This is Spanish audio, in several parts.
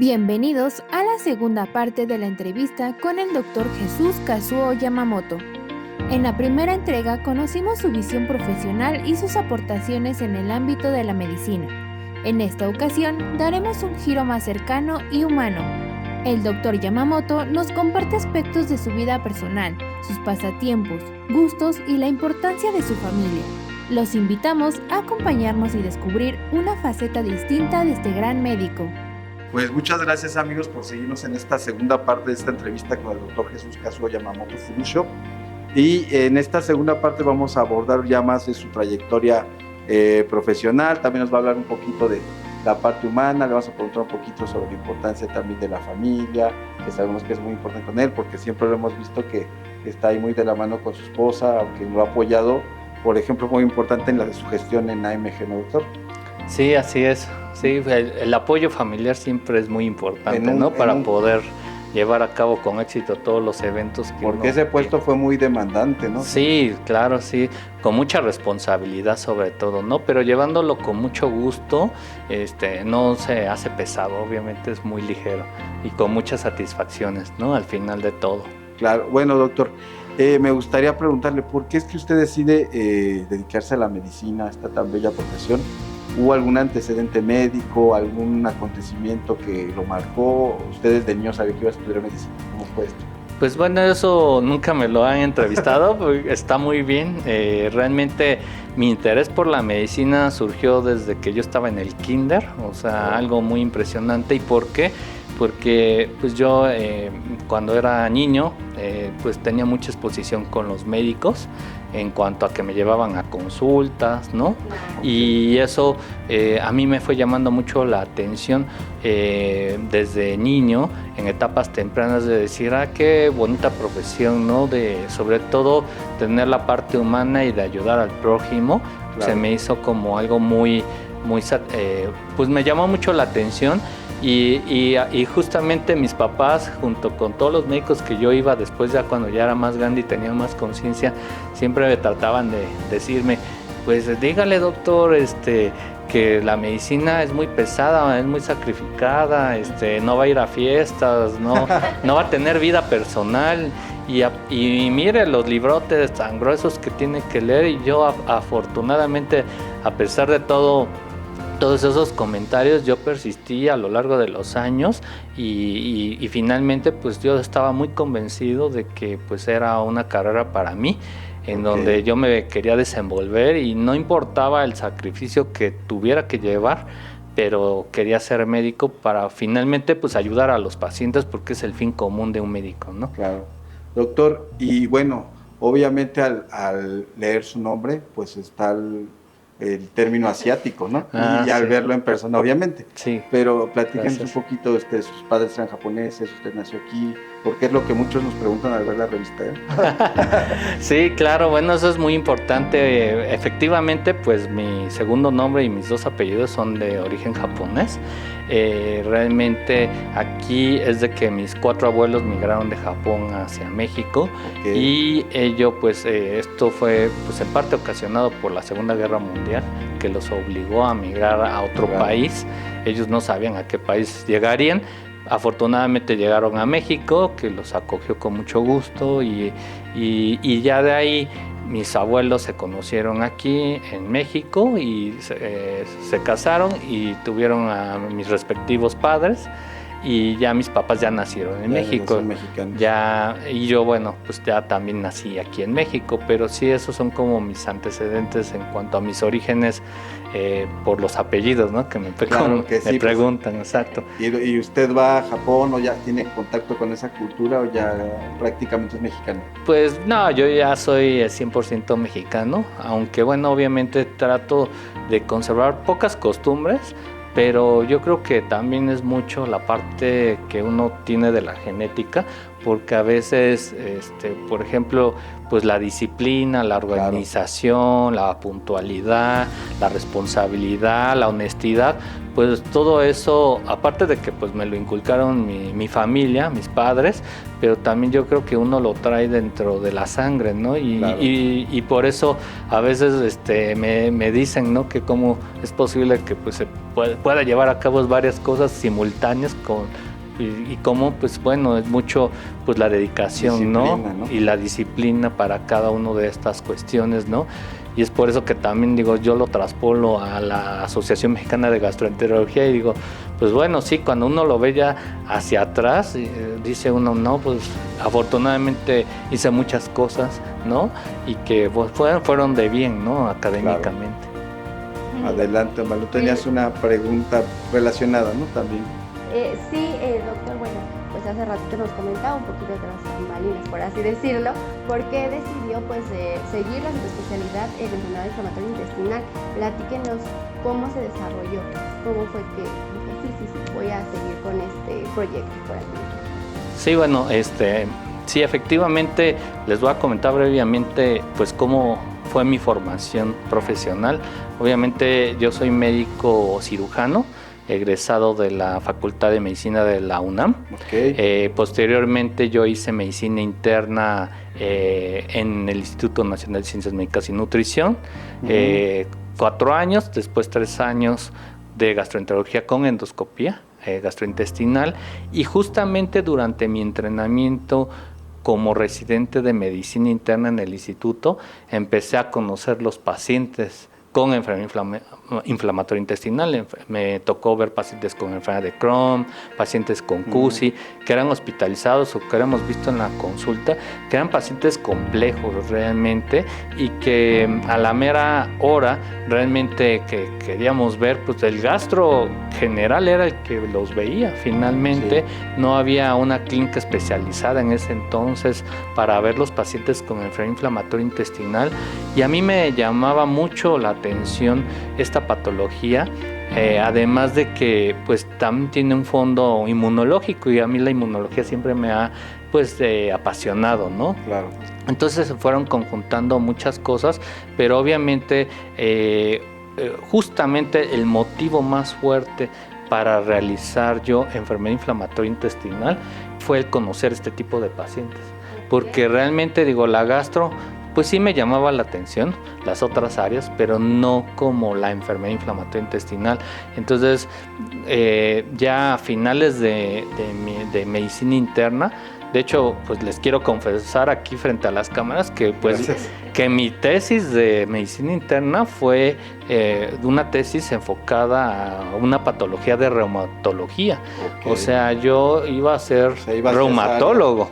Bienvenidos a la segunda parte de la entrevista con el Dr. Jesús Kazuo Yamamoto. En la primera entrega conocimos su visión profesional y sus aportaciones en el ámbito de la medicina. En esta ocasión daremos un giro más cercano y humano. El Dr. Yamamoto nos comparte aspectos de su vida personal, sus pasatiempos, gustos y la importancia de su familia. Los invitamos a acompañarnos y descubrir una faceta distinta de este gran médico. Pues muchas gracias, amigos, por seguirnos en esta segunda parte de esta entrevista con el Dr. Jesús Kazuo Yamamoto Furusho. Y en esta segunda parte vamos a abordar ya más de su trayectoria profesional. También nos va a hablar un poquito de la parte humana, le vamos a preguntar un poquito sobre la importancia también de la familia, que sabemos que es muy importante con él, porque siempre lo hemos visto que está ahí muy de la mano con su esposa, aunque lo ha apoyado, por ejemplo, muy importante en la de su gestión en AMG, ¿no, doctor? Sí, así es. Sí, el apoyo familiar siempre es muy importante, ¿no? Para poder llevar a cabo con éxito todos los eventos que porque ese puesto fue muy demandante, ¿no? Sí, claro, sí, con mucha responsabilidad sobre todo, ¿no? Pero llevándolo con mucho gusto, no se hace pesado, obviamente es muy ligero y con muchas satisfacciones, ¿no? Al final de todo. Claro, bueno, doctor, me gustaría preguntarle, ¿por qué es que usted decide dedicarse a la medicina, a esta tan bella profesión? ¿Hubo algún antecedente médico, algún acontecimiento que lo marcó? ¿Usted desde niño sabía que iba a estudiar medicina? ¿Cómo fue esto? Pues bueno, eso nunca me lo han entrevistado, está muy bien. Realmente mi interés por la medicina surgió desde que yo estaba en el kinder, o sea, algo muy impresionante. ¿Y por qué? Porque pues yo cuando era niño pues tenía mucha exposición con los médicos en cuanto a que me llevaban a consultas, ¿no? Y eso a mí me fue llamando mucho la atención desde niño, en etapas tempranas, de decir, qué bonita profesión, ¿no? Sobre todo tener la parte humana y de ayudar al prójimo. Claro. Se me hizo como algo muy pues me llamó mucho la atención. Y justamente mis papás, junto con todos los médicos que yo iba después, ya cuando ya era más grande y tenía más conciencia, siempre me trataban de decirme, pues dígale, doctor, que la medicina es muy pesada, es muy sacrificada, no va a ir a fiestas, no va a tener vida personal. Y mire los librotes tan gruesos que tiene que leer. Y yo afortunadamente, a pesar de todos esos comentarios, yo persistí a lo largo de los años y finalmente pues yo estaba muy convencido de que pues era una carrera para mí, en donde yo me quería desenvolver y no importaba el sacrificio que tuviera que llevar, pero quería ser médico para finalmente pues ayudar a los pacientes, porque es el fin común de un médico, ¿no? Claro. Doctor, y bueno, obviamente al leer su nombre pues está el término asiático, ¿no? Y al verlo en persona, obviamente. Sí. Pero platíquenos un poquito, sus padres eran japoneses, usted nació aquí, porque es lo que muchos nos preguntan al ver la revista, ¿eh? Sí, claro, bueno, eso es muy importante. Efectivamente, pues mi segundo nombre y mis dos apellidos son de origen japonés. Realmente aquí es de que mis 4 abuelos migraron de Japón hacia México. Y ello pues esto fue pues en parte ocasionado por la Segunda Guerra Mundial, que los obligó a migrar a otro país. Ellos no sabían a qué país llegarían. Afortunadamente llegaron a México, que los acogió con mucho gusto, y ya de ahí mis abuelos se conocieron aquí en México y se casaron y tuvieron a mis respectivos padres, y ya mis papás ya nacieron en México. Y yo, bueno, pues ya también nací aquí en México, pero sí, esos son como mis antecedentes en cuanto a mis orígenes por los apellidos, ¿no? Que me preguntan, pues, exacto. ¿Y usted va a Japón o ya tiene contacto con esa cultura o ya prácticamente es mexicano? Pues no, yo ya soy 100% mexicano, aunque bueno, obviamente trato de conservar pocas costumbres, pero yo creo que también es mucho la parte que uno tiene de la genética, porque a veces, por ejemplo, pues la disciplina, la organización, la puntualidad, la responsabilidad, la honestidad, pues todo eso, aparte de que pues me lo inculcaron mi familia, mis padres, pero también yo creo que uno lo trae dentro de la sangre, ¿no? Y por eso a veces me dicen, ¿no? Que cómo es posible que pues se pueda llevar a cabo varias cosas simultáneas y cómo, pues bueno, es mucho pues la dedicación, ¿no? Y la disciplina para cada una de estas cuestiones, ¿no? Y es por eso que también digo, yo lo traspolo a la Asociación Mexicana de Gastroenterología y digo, pues bueno, sí, cuando uno lo ve ya hacia atrás, dice uno, no, pues afortunadamente hice muchas cosas, ¿no? Y que pues, fueron de bien, ¿no? Académicamente. Claro. Adelante, Malu, tenías una pregunta relacionada, ¿no? También. Sí, doctor, bueno, pues hace ratito nos comentaba un poquito de las bambalinas, por así decirlo, ¿por qué decidió pues seguir la especialidad en enfermedad inflamatoria intestinal? Platíquenos cómo se desarrolló, cómo fue que dije, sí, voy a seguir con este proyecto, por así decirlo. Sí, bueno, sí, efectivamente, les voy a comentar brevemente pues cómo fue mi formación profesional. Obviamente yo soy médico cirujano, egresado de la Facultad de Medicina de la UNAM. Okay. Posteriormente yo hice medicina interna en el Instituto Nacional de Ciencias Médicas y Nutrición, 4 años, después 3 años de gastroenterología con endoscopía gastrointestinal, y justamente durante mi entrenamiento como residente de medicina interna en el instituto empecé a conocer los pacientes con enfermedad inflamatoria intestinal. Me tocó ver pacientes con enfermedad de Crohn, pacientes con CUSI, que eran hospitalizados o que habíamos visto en la consulta, que eran pacientes complejos realmente y que a la mera hora realmente que queríamos ver, pues el gastro general era el que los veía. Finalmente no había una clínica especializada en ese entonces para ver los pacientes con enfermedad inflamatoria intestinal, y a mí me llamaba mucho la atención esta patología, además de que pues también tiene un fondo inmunológico, y a mí la inmunología siempre me ha pues apasionado, ¿no? Claro. Entonces se fueron conjuntando muchas cosas, pero obviamente justamente el motivo más fuerte para realizar yo enfermedad inflamatoria intestinal fue el conocer este tipo de pacientes, porque realmente digo, la gastro pues sí me llamaba la atención, las otras áreas, pero no como la enfermedad inflamatoria intestinal. Entonces, ya a finales de medicina interna, de hecho, pues les quiero confesar aquí frente a las cámaras que mi tesis de medicina interna fue una tesis enfocada a una patología de reumatología. Okay. O sea, yo iba a ser reumatólogo.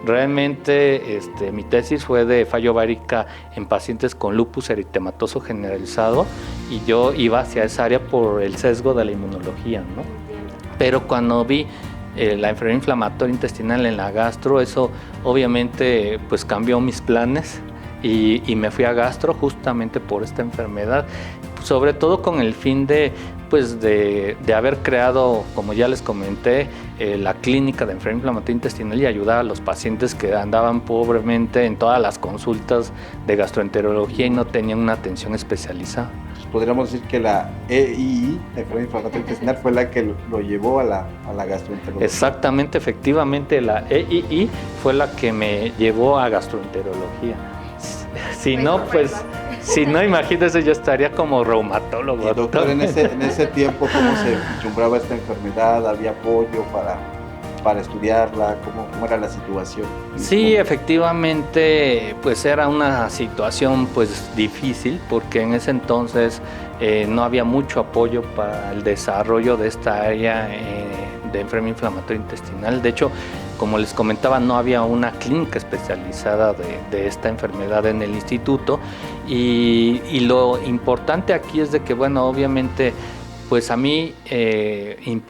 Realmente mi tesis fue de falla ovárica en pacientes con lupus eritematoso generalizado, y yo iba hacia esa área por el sesgo de la inmunología, ¿no? Pero cuando vi la enfermedad inflamatoria intestinal en la gastro, eso obviamente pues cambió mis planes y me fui a gastro justamente por esta enfermedad, sobre todo con el fin de haber creado, como ya les comenté, la clínica de enfermedad inflamatoria intestinal y ayudar a los pacientes que andaban pobremente en todas las consultas de gastroenterología y no tenían una atención especializada. Podríamos decir que la EII, la enfermedad inflamatoria intestinal, fue la que lo llevó a la gastroenterología. Exactamente, efectivamente, la EII fue la que me llevó a gastroenterología. Si no, si no, imagínese, yo estaría como reumatólogo. Y doctor, en ese tiempo, ¿cómo se vislumbraba esta enfermedad? ¿Había apoyo para estudiarla? ¿Cómo era la situación? Sí, efectivamente, pues era una situación pues difícil, porque en ese entonces no había mucho apoyo para el desarrollo de esta área de enfermedad inflamatoria intestinal. De hecho, como les comentaba, no había una clínica especializada de esta enfermedad en el instituto, y lo importante aquí es de que, bueno, obviamente, pues a mí,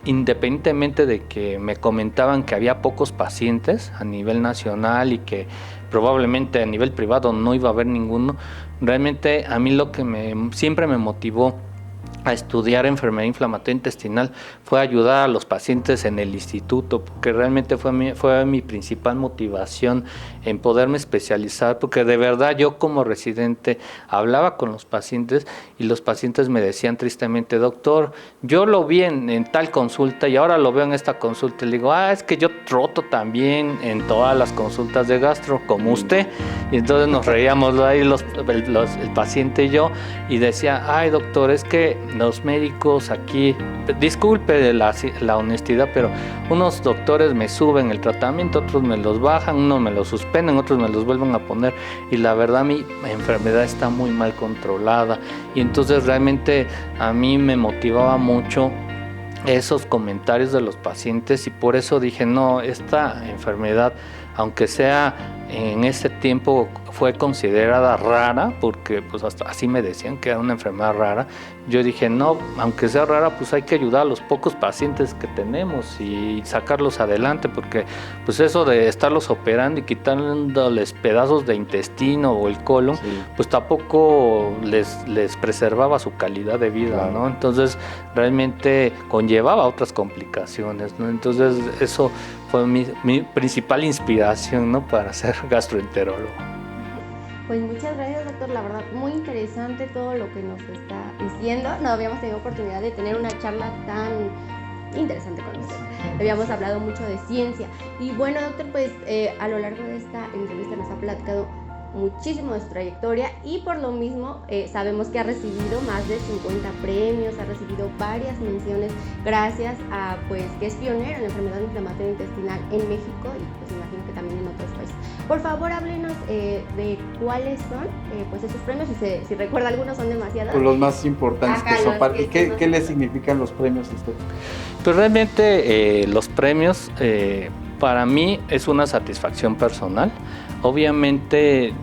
independientemente de que me comentaban que había pocos pacientes a nivel nacional y que probablemente a nivel privado no iba a haber ninguno, realmente a mí lo que siempre me motivó a estudiar enfermedad inflamatoria intestinal fue ayudar a los pacientes en el instituto, porque realmente fue mi principal motivación en poderme especializar, porque de verdad yo como residente hablaba con los pacientes y los pacientes me decían tristemente, doctor, yo lo vi en tal consulta y ahora lo veo en esta consulta. Y le digo, es que yo troto también en todas las consultas de gastro, como usted. Y entonces nos reíamos ahí el paciente y yo, y decía, ay doctor, es que los médicos aquí, disculpe la honestidad, pero unos doctores me suben el tratamiento, otros me los bajan, unos me los suspenden, otros me los vuelven a poner, y la verdad mi enfermedad está muy mal controlada. Y entonces realmente a mí me motivaba mucho esos comentarios de los pacientes, y por eso dije, no, esta enfermedad, aunque sea en ese tiempo fue considerada rara, porque pues hasta así me decían que era una enfermedad rara, yo dije, no, aunque sea rara, pues hay que ayudar a los pocos pacientes que tenemos y sacarlos adelante, porque pues eso de estarlos operando y quitándoles pedazos de intestino o el colon, pues tampoco les preservaba su calidad de vida, claro, ¿no? Entonces realmente conllevaba otras complicaciones, ¿no? Entonces eso fue mi principal inspiración, ¿no?, para ser gastroenterólogo. Pues muchas gracias, doctor, la verdad muy interesante todo lo que nos está diciendo. No habíamos tenido oportunidad de tener una charla tan interesante con usted. Habíamos hablado mucho de ciencia y bueno, doctor, pues a lo largo de esta entrevista nos ha platicado muchísimo de su trayectoria y por lo mismo sabemos que ha recibido más de 50 premios, ha recibido varias menciones gracias a pues que es pionero en la enfermedad inflamatoria intestinal en México y pues imagino que también en otros países. Por favor, háblenos de cuáles son pues esos premios, si recuerda algunos son demasiados. Pues los más importantes que son para... ¿Y qué le significan los premios a usted? Pues realmente los premios para mí es una satisfacción personal. Obviamente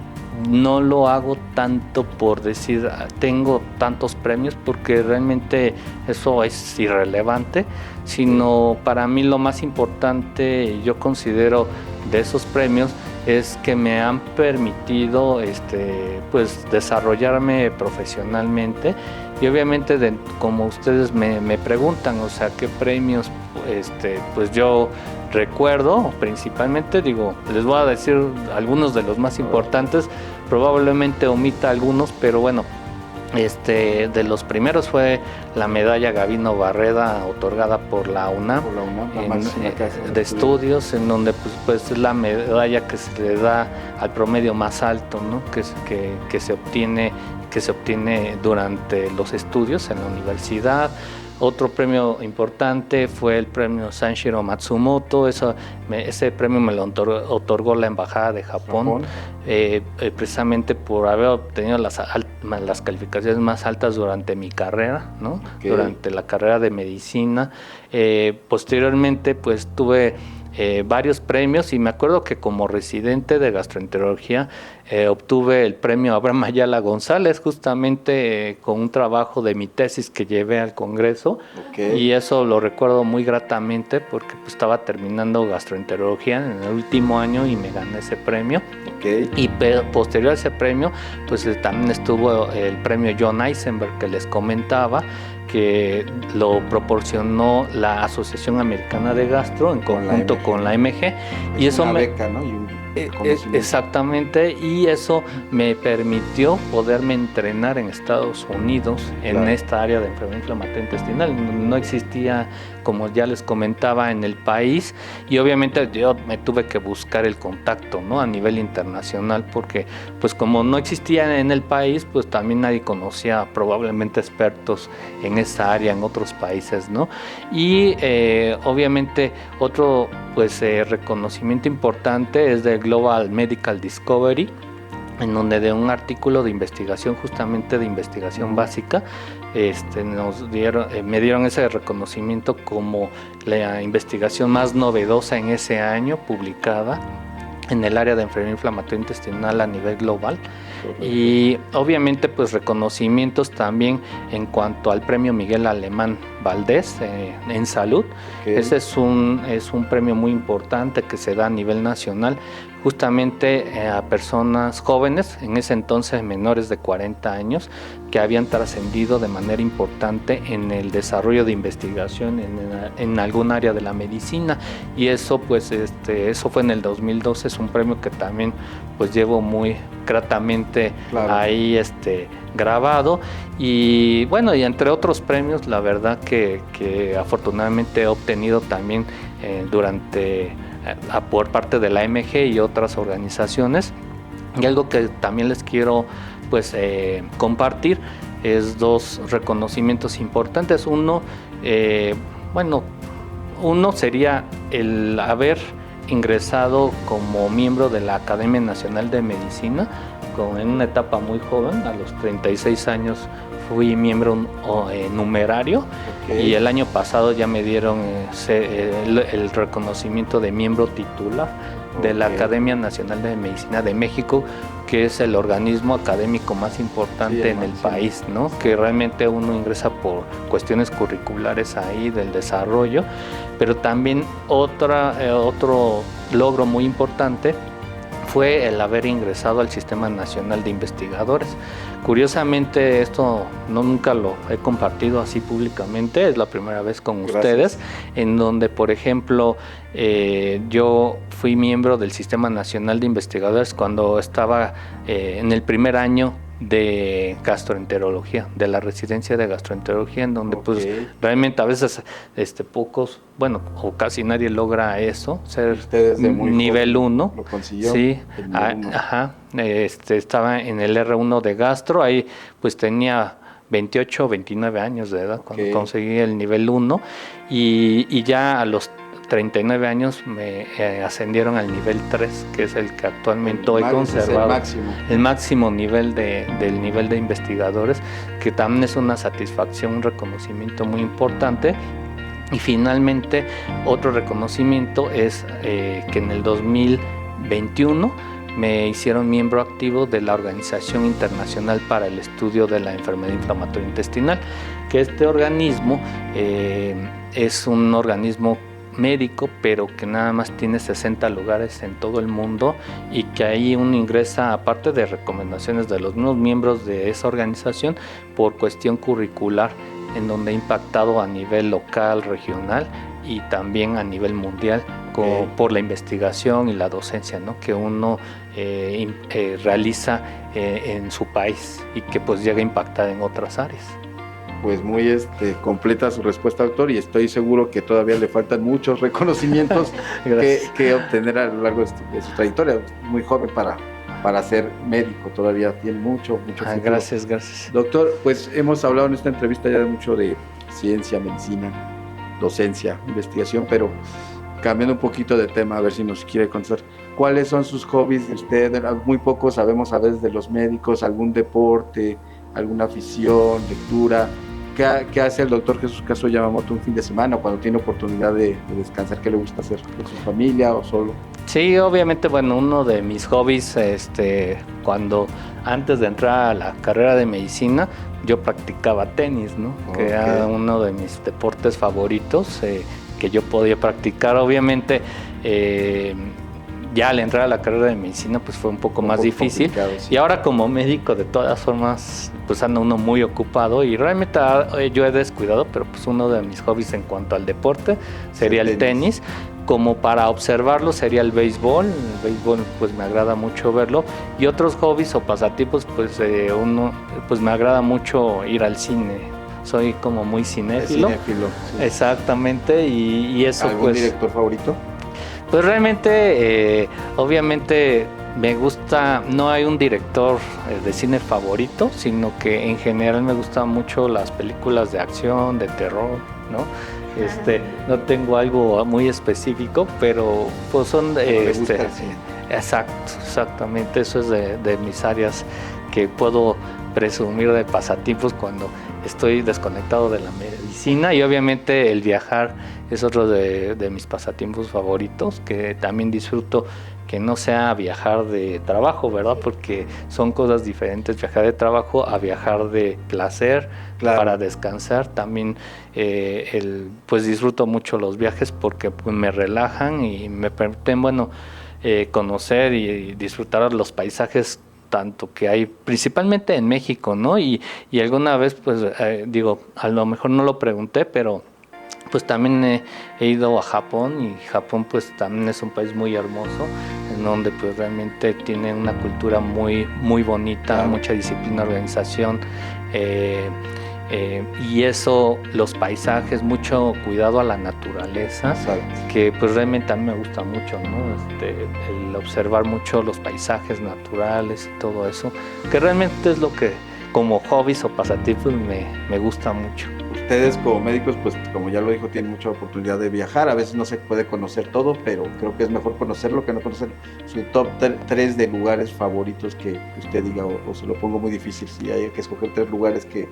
no lo hago tanto por decir tengo tantos premios, porque realmente eso es irrelevante, sino para mí lo más importante yo considero de esos premios es que me han permitido pues desarrollarme profesionalmente y obviamente como ustedes me preguntan, o sea, qué premios pues yo recuerdo principalmente, digo, les voy a decir algunos de los más importantes, probablemente omita algunos, pero bueno, de los primeros fue la medalla Gavino Barreda otorgada por la UNAM, de estudios, en donde pues es la medalla que se le da al promedio más alto, ¿no?, que se obtiene durante los estudios en la universidad. Otro premio importante fue el premio Sanshiro Matsumoto. Ese premio me lo otorgó la Embajada de Japón. Precisamente por haber obtenido las calificaciones más altas durante mi carrera, ¿no? Okay. Durante la carrera de medicina. Posteriormente pues tuve varios premios y me acuerdo que como residente de gastroenterología obtuve el premio Abraham Ayala González justamente con un trabajo de mi tesis que llevé al Congreso. Okay. Y eso lo recuerdo muy gratamente porque pues, estaba terminando gastroenterología en el último año y me gané ese premio. Okay. Y posterior a ese premio pues también estuvo el premio John Eisenberg que les comentaba, que lo proporcionó la Asociación Americana de Gastro en conjunto con la MG. Y eso una beca, ¿no? Exactamente, y eso me permitió poderme entrenar en Estados Unidos en esta área de enfermedad inflamatoria intestinal. No existía, como ya les comentaba, en el país, y obviamente yo me tuve que buscar el contacto, ¿no?, a nivel internacional, porque pues como no existía en el país, pues también nadie conocía probablemente expertos en esa área en otros países, ¿no? Y obviamente otro reconocimiento importante es del Global Medical Discovery, en donde de un artículo de investigación, justamente de investigación básica, me dieron ese reconocimiento como la investigación más novedosa en ese año publicada en el área de enfermedad inflamatoria intestinal a nivel global. Y obviamente pues reconocimientos también en cuanto al premio Miguel Alemán Valdés en salud. Okay. Ese es un premio muy importante que se da a nivel nacional justamente a personas jóvenes, en ese entonces menores de 40 años, que habían trascendido de manera importante en el desarrollo de investigación en algún área de la medicina, y eso pues eso fue en el 2012. Es un premio que también pues llevo muy gratamente ahí grabado, y bueno, y entre otros premios, la verdad que afortunadamente he obtenido también por parte de la AMG y otras organizaciones. Y algo que también les quiero pues compartir es 2 reconocimientos importantes. Uno sería el haber ingresado como miembro de la Academia Nacional de Medicina en una etapa muy joven. A los 36 años fui miembro numerario, y el año pasado ya me dieron el reconocimiento de miembro titular de la Academia Nacional de Medicina de México, que es el organismo académico más importante en el país, ¿no? Que realmente uno ingresa por cuestiones curriculares ahí del desarrollo, pero también otro logro muy importante fue el haber ingresado al Sistema Nacional de Investigadores. Curiosamente, esto nunca lo he compartido así públicamente, es la primera vez con ustedes, en donde, por ejemplo, yo fui miembro del Sistema Nacional de Investigadores cuando estaba en el primer año de gastroenterología, de la residencia de gastroenterología, en donde pues realmente a veces pocos, o casi nadie logra eso, ser nivel 1. Lo consiguió. Sí, estaba en el R1 de gastro, ahí pues tenía 28 o 29 años de edad cuando conseguí el nivel 1, y ya a los 39 años me ascendieron al nivel 3, que es el que actualmente he conservado. El máximo nivel del nivel de investigadores, que también es una satisfacción, un reconocimiento muy importante. Y finalmente, otro reconocimiento es que en el 2021 me hicieron miembro activo de la Organización Internacional para el Estudio de la Enfermedad Inflamatoria Intestinal, que este organismo es un organismo médico, pero que nada más tiene 60 lugares en todo el mundo, y que ahí uno ingresa, aparte de recomendaciones de los mismos miembros de esa organización, por cuestión curricular, en donde ha impactado a nivel local, regional y también a nivel mundial, por la investigación y la docencia, ¿no?, que uno realiza en su país, y que pues llega a impactar en otras áreas. Pues muy completa su respuesta, doctor, y estoy seguro que todavía le faltan muchos reconocimientos que obtener a lo largo de su trayectoria. Muy joven para ser médico, todavía tiene mucho futuro. Gracias. Doctor, pues hemos hablado en esta entrevista ya mucho de ciencia, medicina, docencia, investigación, pero cambiando un poquito de tema, a ver si nos quiere contar cuáles son sus hobbies de usted. Muy poco sabemos a veces de los médicos, algún deporte, alguna afición, lectura. ¿Qué hace el doctor Jesús Kazuo Yamamoto un fin de semana, cuando tiene oportunidad de descansar? ¿Qué le gusta hacer con su familia o solo? Sí, obviamente, uno de mis hobbies, antes de entrar a la carrera de medicina, yo practicaba tenis, ¿no? Que era uno de mis deportes favoritos que yo podía practicar. Obviamente, ya al entrar a la carrera de medicina pues fue un poco más difícil, sí. Y ahora como médico, de todas formas, pues anda uno muy ocupado, y realmente yo he descuidado, pero pues uno de mis hobbies en cuanto al deporte sería el tenis. Como para observarlo sería el béisbol. El béisbol pues me agrada mucho verlo, y otros hobbies o pasatiempos pues pues me agrada mucho ir al cine. Soy como muy cinéfilo. Sí. Exactamente, y eso. ¿Algún director favorito? Pues realmente, obviamente me gusta, no hay un director de cine favorito, sino que en general me gustan mucho las películas de acción, de terror, ¿no? No tengo algo muy específico, pero pues son exactamente, eso es de mis áreas que puedo presumir de pasatiempos cuando estoy desconectado de la medicina. Y obviamente el viajar es otro de mis pasatiempos favoritos, que también disfruto, que no sea viajar de trabajo, ¿verdad? Porque son cosas diferentes, viajar de trabajo a viajar de placer, claro, para descansar. También pues disfruto mucho los viajes porque pues, me relajan y me permiten, conocer y disfrutar los paisajes tanto que hay principalmente en México, ¿no? Y alguna vez, pues, a lo mejor no lo pregunté, pero pues también he ido a Japón, y Japón pues también es un país muy hermoso, en donde pues realmente tiene una cultura muy, muy bonita, claro, mucha disciplina, organización, y eso, los paisajes, mucho cuidado a la naturaleza, exacto, que pues realmente a mí me gusta mucho, ¿no? El observar mucho los paisajes naturales y todo eso, que realmente es lo que como hobbies o pasatiempos me gusta mucho. Ustedes como médicos, pues como ya lo dijo, tienen mucha oportunidad de viajar, a veces no se puede conocer todo, pero creo que es mejor conocerlo que no conocer. Su top 3 de lugares favoritos que usted diga, o se lo pongo muy difícil, si hay que escoger 3 lugares que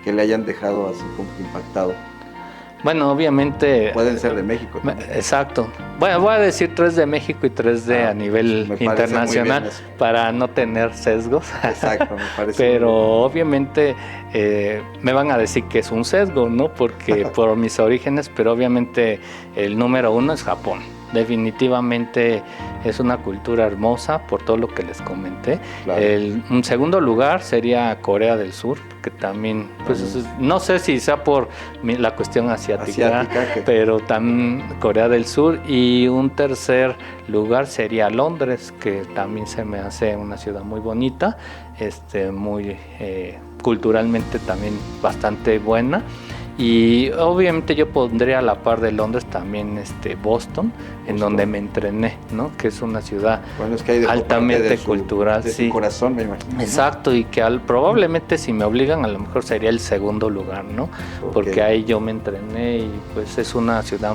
le hayan dejado así como impactado. Bueno, obviamente... Pueden ser de México también. Exacto. Bueno, voy a decir 3 de México y 3 a nivel internacional para no tener sesgos. Exacto, me parece. Pero obviamente me van a decir que es un sesgo, ¿no? Porque por mis orígenes, pero obviamente el número 1 es Japón. Definitivamente es una cultura hermosa por todo lo que les comenté. Claro. Un segundo lugar sería Corea del Sur, que también, pues no sé si sea por la cuestión asiática pero también Corea del Sur. Y un tercer lugar sería Londres, que también se me hace una ciudad muy bonita, muy culturalmente también bastante buena. Y obviamente yo pondría a la par de Londres también Boston, en donde me entrené, ¿no? Que es una ciudad altamente cultural. De su corazón, me imagino. Exacto, y que probablemente si me obligan a lo mejor sería el segundo lugar, ¿no? Okay. Porque ahí yo me entrené y pues es una ciudad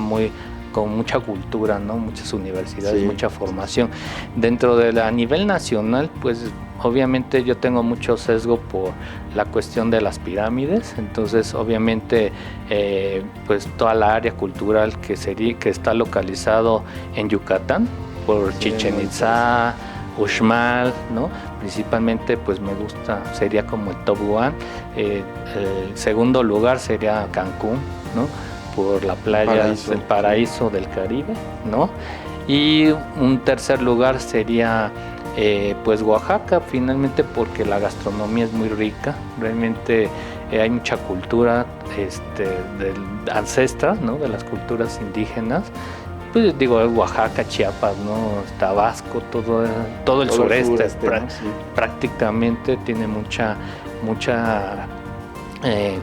con mucha cultura, ¿no? Muchas universidades, sí, mucha formación. Dentro a nivel nacional, pues obviamente yo tengo mucho sesgo por la cuestión de las pirámides, entonces obviamente pues toda la área cultural que está localizado en Yucatán, por Chichén Itzá, Uxmal, ¿no? Principalmente pues me gusta, sería como el top 1. El segundo lugar sería Cancún, ¿no? Por la playa, el paraíso del Caribe, ¿no? Y un tercer lugar sería pues Oaxaca, finalmente, porque la gastronomía es muy rica, realmente hay mucha cultura ancestral, ¿no? De las culturas indígenas. Pues digo, Oaxaca, Chiapas, ¿no? Tabasco, todo el sureste, ¿no? Sí. Prácticamente tiene mucha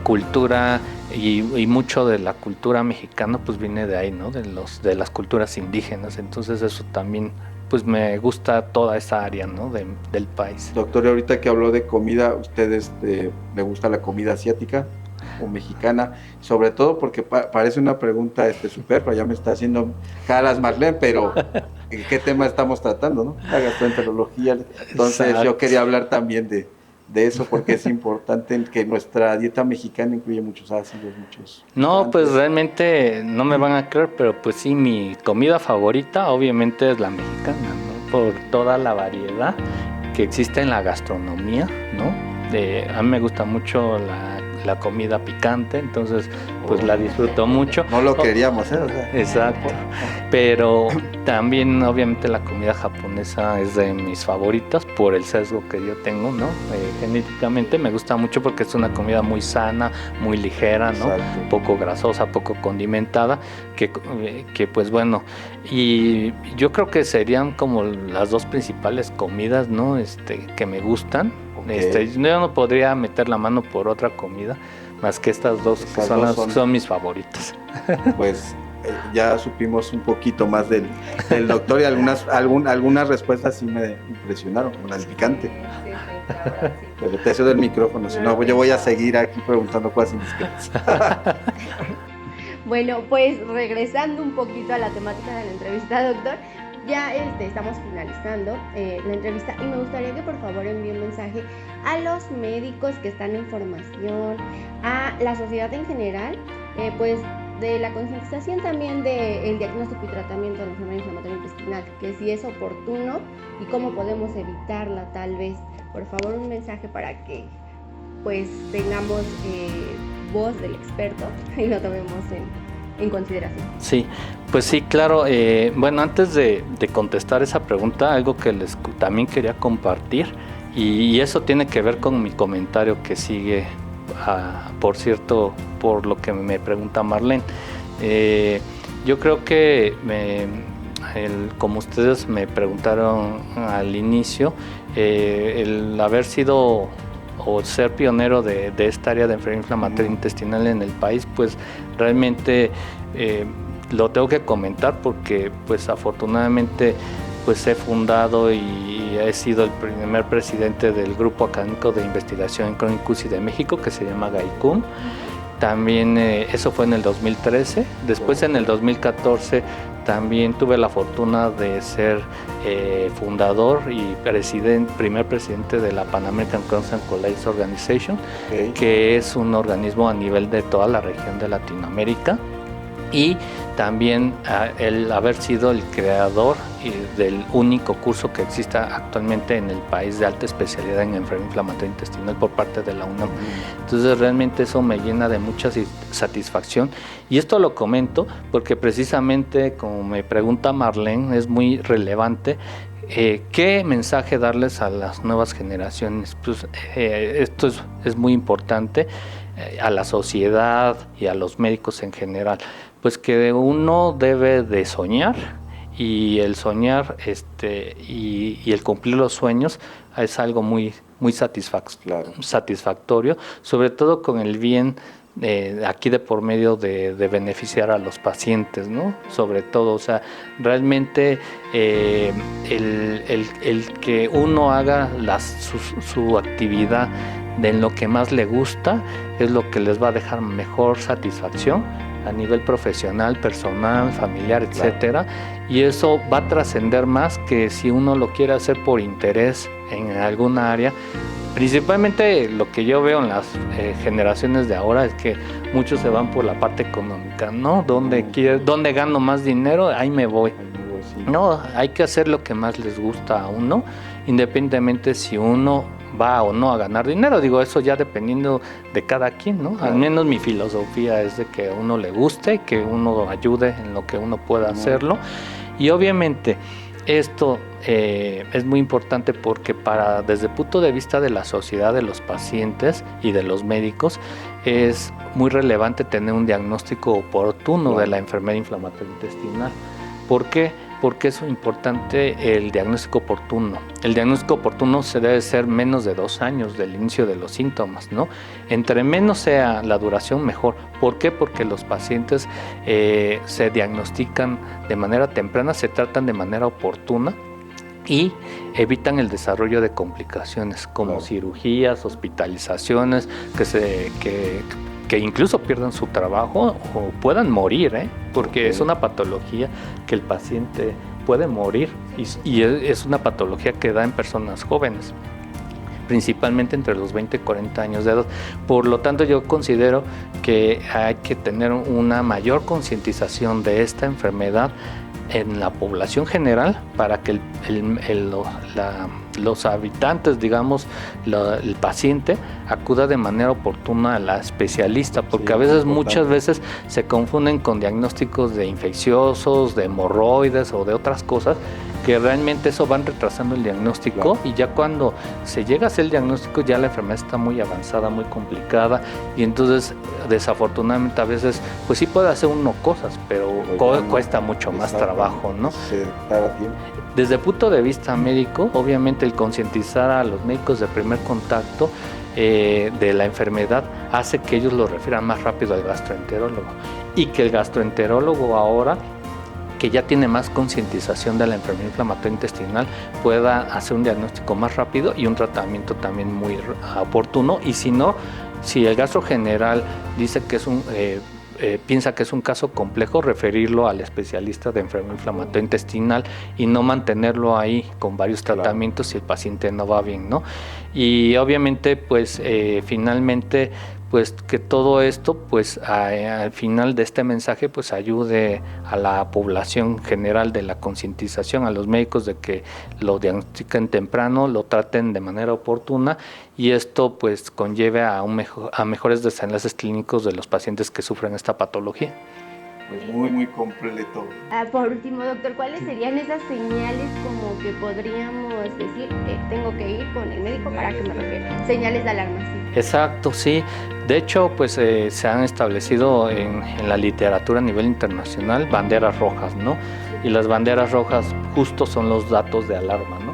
cultura, y mucho de la cultura mexicana pues viene de ahí, ¿no? De las culturas indígenas, entonces eso también pues me gusta toda esa área, ¿no? del país. Doctor, ahorita que habló de comida, ¿ustedes le gusta la comida asiática o mexicana? Sobre todo porque parece una pregunta superflua, ya me está haciendo caras Marlene, pero ¿qué tema estamos tratando, no? La gastroenterología. Entonces exacto, yo quería hablar también de eso, porque es importante que nuestra dieta mexicana incluye muchos ácidos, muchos... No, pues realmente no me van a creer, pero pues sí, mi comida favorita obviamente es la mexicana, ¿no? Por toda la variedad que existe en la gastronomía, ¿no? A mí me gusta mucho la comida picante, entonces pues la disfruto mucho. No lo queríamos, ¿eh? O sea. Exacto, pero también obviamente la comida japonesa es de mis favoritas por el sesgo que yo tengo, ¿no? Genéticamente me gusta mucho porque es una comida muy sana, muy ligera, ¿no? Exacto. Poco grasosa, poco condimentada, que pues bueno, y yo creo que serían como las 2 principales comidas, ¿no? Que me gustan. Okay. Yo no podría meter la mano por otra comida más que estas 2 que son mis favoritas. Pues ya supimos un poquito más del doctor, y algunas respuestas sí me impresionaron, como la del picante. Sí, pero te cedo el micrófono, si no yo voy a seguir aquí preguntando cosas indiscretas. Bueno, pues regresando un poquito a la temática de la entrevista, doctor, ya estamos finalizando la entrevista, y me gustaría que por favor envíe un mensaje a los médicos que están en formación, a la sociedad en general, pues de la concientización también del diagnóstico y tratamiento de la enfermedad inflamatoria intestinal, que si es oportuno y cómo podemos evitarla tal vez. Por favor, un mensaje para que pues tengamos voz del experto y lo tomemos en consideración. Sí, pues sí, claro. Bueno, antes de contestar esa pregunta, algo que les también quería compartir Y eso tiene que ver con mi comentario que sigue, por cierto, por lo que me pregunta Marlene. Yo creo que como ustedes me preguntaron al inicio, el haber sido o ser pionero de esta área de enfermedad inflamatoria intestinal en el país, pues realmente lo tengo que comentar porque pues afortunadamente pues he fundado y he sido el primer presidente del Grupo Académico de Investigación en Crónica UCI de México, que se llama GAICUM. También eso fue en el 2013. Después en el 2014 también tuve la fortuna de ser fundador y primer presidente de la Pan American Crohn's and Colitis Organization, que es un organismo a nivel de toda la región de Latinoamérica. Y también el haber sido el creador del único curso que existe actualmente en el país de alta especialidad en enfermedad inflamatoria intestinal por parte de la UNAM. Entonces realmente eso me llena de mucha satisfacción, y esto lo comento porque precisamente, como me pregunta Marlene, es muy relevante. ¿Qué mensaje darles a las nuevas generaciones? Pues, esto es muy importante a la sociedad y a los médicos en general. Pues que uno debe de soñar, y el soñar y el cumplir los sueños es algo muy satisfactorio, sobre todo con el bien aquí de por medio de beneficiar a los pacientes, ¿no? Sobre todo, o sea, realmente el que uno haga su actividad en lo que más le gusta es lo que les va a dejar mejor satisfacción a nivel profesional, personal, familiar, etcétera, y eso va a trascender más que si uno lo quiere hacer por interés en alguna área. Principalmente lo que yo veo en las generaciones de ahora es que muchos se van por la parte económica, ¿no? Donde gano más dinero, ahí me voy. No, hay que hacer lo que más les gusta a uno, independientemente si uno va o no a ganar dinero. Digo, eso ya dependiendo de cada quien, ¿no? Al menos mi filosofía es de que a uno le guste, que uno ayude en lo que uno pueda hacerlo. Y obviamente esto es muy importante porque desde el punto de vista de la sociedad, de los pacientes y de los médicos, es muy relevante tener un diagnóstico oportuno de la enfermedad inflamatoria intestinal. ¿Por qué? Porque es importante el diagnóstico oportuno. El diagnóstico oportuno se debe ser menos de 2 años del inicio de los síntomas, ¿no? Entre menos sea la duración, mejor. ¿Por qué? Porque los pacientes se diagnostican de manera temprana, se tratan de manera oportuna y evitan el desarrollo de complicaciones como cirugías, hospitalizaciones, que incluso pierdan su trabajo o puedan morir, porque es una patología que el paciente puede morir, y es una patología que da en personas jóvenes, principalmente entre los 20 y 40 años de edad. Por lo tanto, yo considero que hay que tener una mayor concientización de esta enfermedad en la población general para que los habitantes, digamos, el paciente acuda de manera oportuna a la especialista, porque a veces, muchas veces se confunden con diagnósticos de infecciosos, de hemorroides o de otras cosas, que realmente eso van retrasando el diagnóstico, y ya cuando se llega a hacer el diagnóstico ya la enfermedad está muy avanzada, muy complicada, y entonces desafortunadamente a veces pues sí puede hacer uno cosas, pero cuesta mucho más trabajo, ¿no? Desde el punto de vista médico, obviamente el concientizar a los médicos de primer contacto de la enfermedad hace que ellos lo refieran más rápido al gastroenterólogo, y que el gastroenterólogo ahora, que ya tiene más concientización de la enfermedad inflamatoria intestinal, pueda hacer un diagnóstico más rápido y un tratamiento también muy oportuno. Y si no, si el gastro general dice que piensa que es un caso complejo, referirlo al especialista de enfermedad inflamatoria intestinal y no mantenerlo ahí con varios tratamientos si el paciente no va bien, ¿no? Y obviamente, pues finalmente, pues que todo esto, pues al final de este mensaje, pues ayude a la población general de la concientización, a los médicos de que lo diagnostiquen temprano, lo traten de manera oportuna, y esto pues conlleve a mejores desenlaces clínicos de los pacientes que sufren esta patología. Pues muy completo. Por último, doctor, ¿cuáles serían esas señales como que podríamos decir que tengo que ir con el médico para que me refiera? Señales de alarma, sí. Exacto, sí. De hecho, pues se han establecido en la literatura a nivel internacional banderas rojas, ¿no? Y las banderas rojas justo son los datos de alarma, ¿no?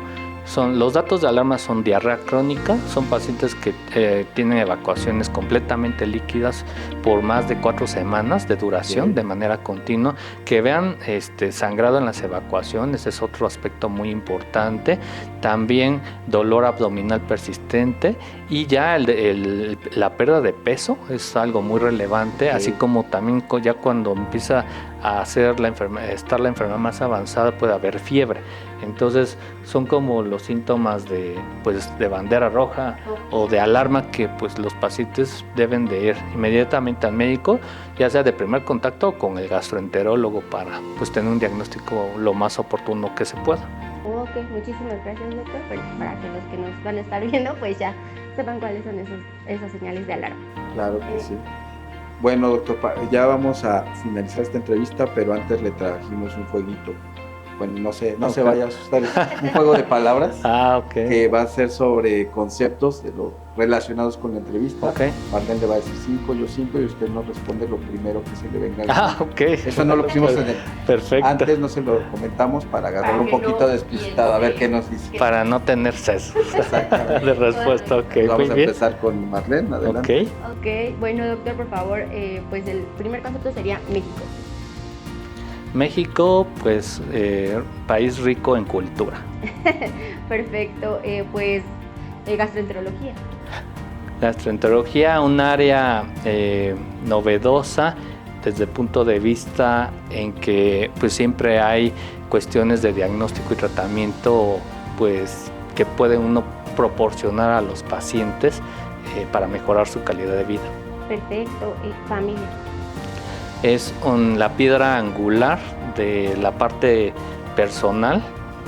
Los datos de alarma son diarrea crónica, son pacientes que tienen evacuaciones completamente líquidas por más de 4 semanas de duración, de manera continua, que vean sangrado en las evacuaciones, es otro aspecto muy importante. También dolor abdominal persistente y ya la pérdida de peso es algo muy relevante, así como también ya cuando empieza a estar la enfermedad más avanzada puede haber fiebre. Entonces son como los síntomas de bandera roja o de alarma que pues los pacientes deben de ir inmediatamente al médico, ya sea de primer contacto o con el gastroenterólogo para pues tener un diagnóstico lo más oportuno que se pueda. Ok, muchísimas gracias, doctor, para que los que nos van a estar viendo pues ya sepan cuáles son esas señales de alarma. Claro que sí. Bueno, doctor, ya vamos a finalizar esta entrevista, pero antes le trajimos un jueguito. Bueno, no se vaya a asustar, es un juego de palabras que va a ser sobre conceptos relacionados con la entrevista. Marlene le va a decir 5, yo 5 y usted nos responde lo primero que se le venga. Eso no lo pusimos en el... Perfecto. Antes no se lo comentamos para agarrarlo un poquito despistado, a ver qué nos dice. Para no tener sesgo de respuesta. Vamos a empezar con Marlene, adelante. Ok, bueno, doctor, por favor, pues el primer concepto sería México. México, pues, país rico en cultura. Perfecto, pues, gastroenterología. Gastroenterología, un área novedosa desde el punto de vista en que pues siempre hay cuestiones de diagnóstico y tratamiento pues que puede uno proporcionar a los pacientes para mejorar su calidad de vida. Perfecto, familia. Es la piedra angular de la parte personal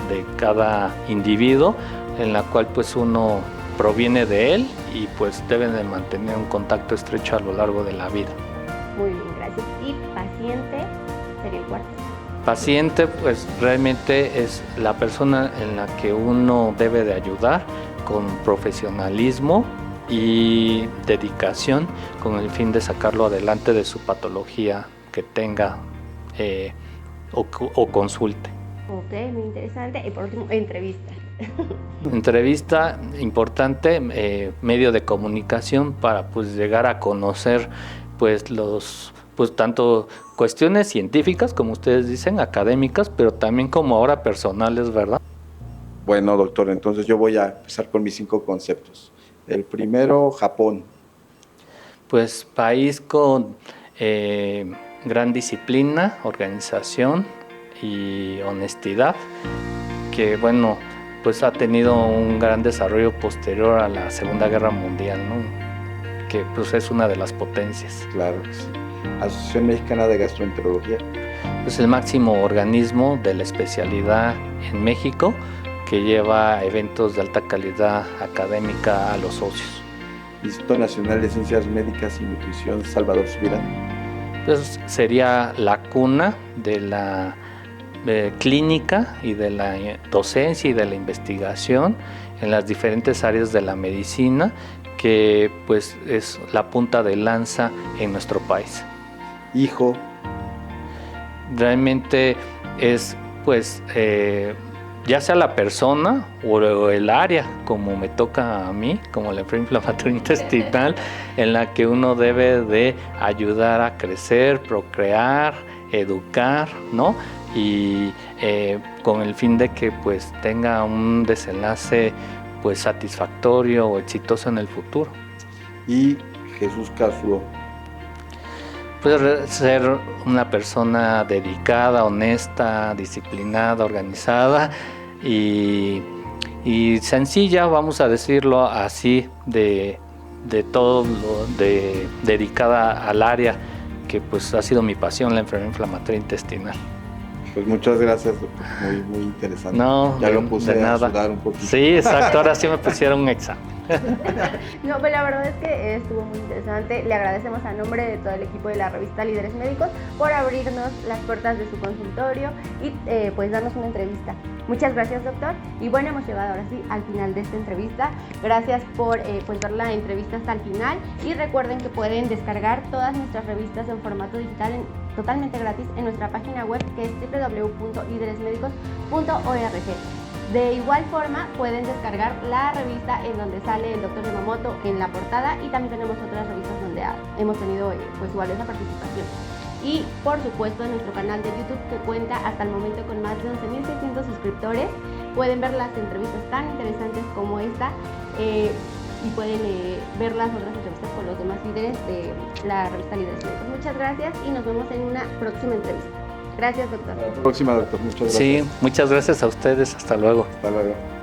de cada individuo, en la cual pues uno proviene de él y pues deben de mantener un contacto estrecho a lo largo de la vida. Muy bien, gracias. Y paciente sería el cuarto. Paciente pues realmente es la persona en la que uno debe de ayudar con profesionalismo y dedicación con el fin de sacarlo adelante de su patología que tenga o consulte. Ok, muy interesante. Y por último, entrevista. Entrevista importante, medio de comunicación para pues llegar a conocer pues tanto cuestiones científicas como ustedes dicen, académicas, pero también como ahora personales, ¿verdad? Bueno, doctor, entonces yo voy a empezar con mis 5 conceptos. El primero, Japón. Pues país con gran disciplina, organización y honestidad, que bueno, pues ha tenido un gran desarrollo posterior a la Segunda Guerra Mundial, ¿no? Que pues es una de las potencias. Claro que sí. Asociación Mexicana de Gastroenterología. Es el máximo organismo de la especialidad en México, que lleva eventos de alta calidad académica a los socios. Instituto Nacional de Ciencias Médicas y Nutrición Salvador Subirán. Pues sería la cuna de la clínica y de la docencia y de la investigación en las diferentes áreas de la medicina, que pues es la punta de lanza en nuestro país. Hijo. Realmente es pues ya sea la persona o el área, como me toca a mí, como la enfermedad inflamatoria intestinal, en la que uno debe de ayudar a crecer, procrear, educar, ¿no? Y con el fin de que pues tenga un desenlace pues satisfactorio o exitoso en el futuro. Y Jesús Kazuo. Pues ser una persona dedicada, honesta, disciplinada, organizada y sencilla, vamos a decirlo así, de todo dedicada al área que pues ha sido mi pasión, la enfermedad inflamatoria intestinal. Pues muchas gracias, doctor. Muy interesante. No, ya lo puse a sudar un poquito. Sí, exacto, ahora sí me pusieron un examen. No, pues la verdad es que estuvo muy interesante. Le agradecemos a nombre de todo el equipo de la revista Líderes Médicos por abrirnos las puertas de su consultorio y pues darnos una entrevista. Muchas gracias, doctor. Y bueno, hemos llegado ahora sí al final de esta entrevista. Gracias por pues ver la entrevista hasta el final y recuerden que pueden descargar todas nuestras revistas en formato digital totalmente gratis en nuestra página web, que es www.lideresmedicos.org. De igual forma pueden descargar la revista en donde sale el doctor Yamamoto en la portada, y también tenemos otras revistas donde hemos tenido pues igual esa participación. Y por supuesto en nuestro canal de YouTube, que cuenta hasta el momento con más de 11.600 suscriptores, pueden ver las entrevistas tan interesantes como esta y pueden ver las otras entrevistas con los demás líderes de la revista Líderes Médicos. Muchas gracias y nos vemos en una próxima entrevista. Gracias, doctor. Hasta la próxima, doctor. Muchas gracias. Sí, muchas gracias a ustedes. Hasta luego. Hasta luego.